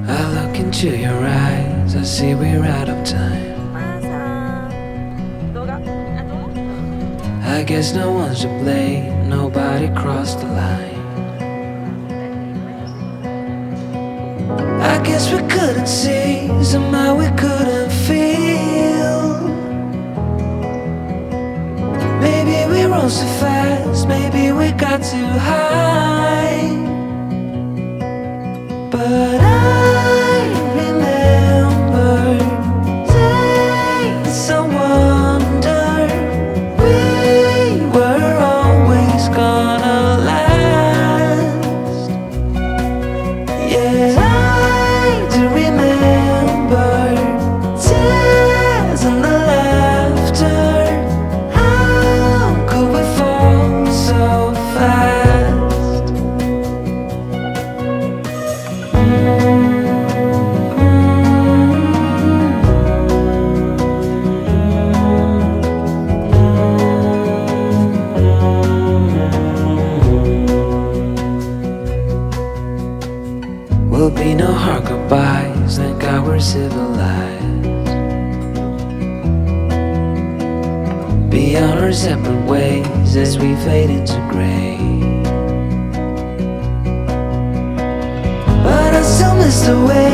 I look into your eyes, I see we're out of time. I guess no one's to blame, nobody crossed the line. I guess we couldn't see, somehow we couldn't feel. Maybe we rose so fast, maybe we got too high. But I remember days I wonder we were always gonna last. Yeah, I do remember tears and the laughter. How could we fall so fast? Will be no hard goodbyes, thank God we're civilized. Be on our separate ways as we fade into gray. But I still miss the way